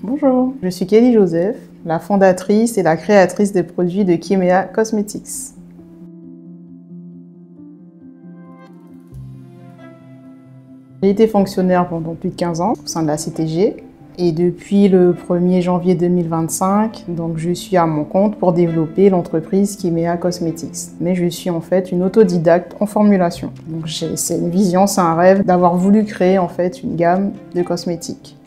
Bonjour, je suis Kelly Joseph, la fondatrice et la créatrice des produits de Kimea Cosmetics. J'ai été fonctionnaire pendant plus de 15 ans au sein de la CTG et depuis le 1er janvier 2025, donc je suis à mon compte pour développer l'entreprise Kimea Cosmetics. Mais je suis en fait une autodidacte en formulation. Donc c'est une vision, c'est un rêve d'avoir voulu créer en fait une gamme de cosmétiques.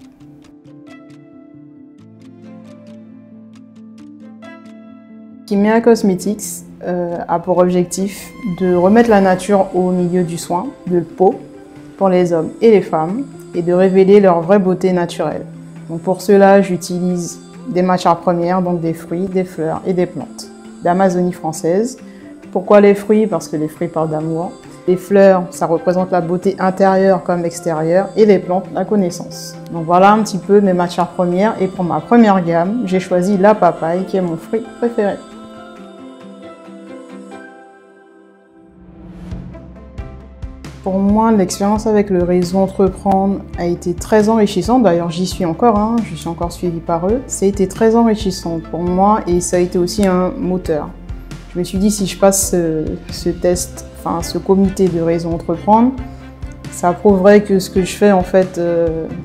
Kimea Cosmetics a pour objectif de remettre la nature au milieu du soin de peau pour les hommes et les femmes et de révéler leur vraie beauté naturelle. Donc pour cela, j'utilise des matières premières, donc des fruits, des fleurs et des plantes d'Amazonie française. Pourquoi les fruits? Parce que les fruits parlent d'amour. Les fleurs, ça représente la beauté intérieure comme extérieure et les plantes, la connaissance. Donc voilà un petit peu mes matières premières et pour ma première gamme, j'ai choisi la papaye qui est mon fruit préféré. Pour moi, l'expérience avec le réseau Entreprendre a été très enrichissante. D'ailleurs, j'y suis encore, je suis encore suivie par eux. Ça a été très enrichissant pour moi et ça a été aussi un moteur. Je me suis dit, si je passe ce test, ce comité de réseau Entreprendre, ça prouverait que ce que je fais en fait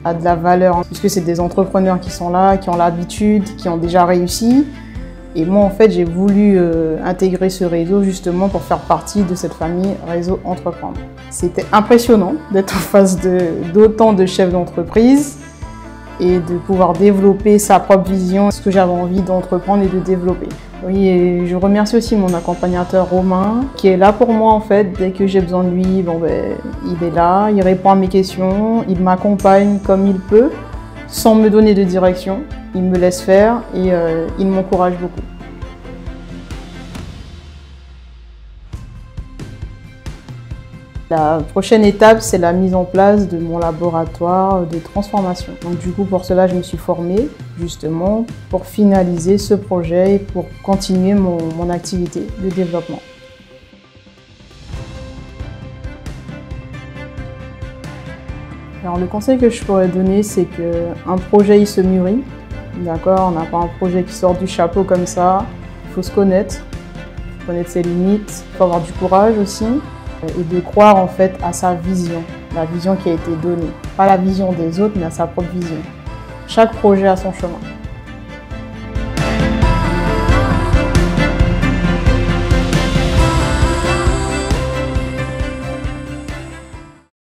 a de la valeur. Puisque c'est des entrepreneurs qui sont là, qui ont l'habitude, qui ont déjà réussi. Et moi, en fait, j'ai voulu intégrer ce réseau justement pour faire partie de cette famille Réseau Entreprendre. C'était impressionnant d'être en face d'autant de chefs d'entreprise et de pouvoir développer sa propre vision, ce que j'avais envie d'entreprendre et de développer. Oui, et je remercie aussi mon accompagnateur Romain, qui est là pour moi en fait. Dès que j'ai besoin de lui, il est là, il répond à mes questions, il m'accompagne comme il peut, sans me donner de direction. Il me laisse faire et il m'encourage beaucoup. La prochaine étape, c'est la mise en place de mon laboratoire de transformation. Donc du coup, pour cela, je me suis formée justement pour finaliser ce projet et pour continuer mon activité de développement. Alors le conseil que je pourrais donner, c'est qu'un projet, il se mûrit. D'accord, on n'a pas un projet qui sort du chapeau comme ça. Il faut se connaître ses limites, il faut avoir du courage aussi et de croire en fait à sa vision, la vision qui a été donnée. Pas la vision des autres, mais à sa propre vision. Chaque projet a son chemin.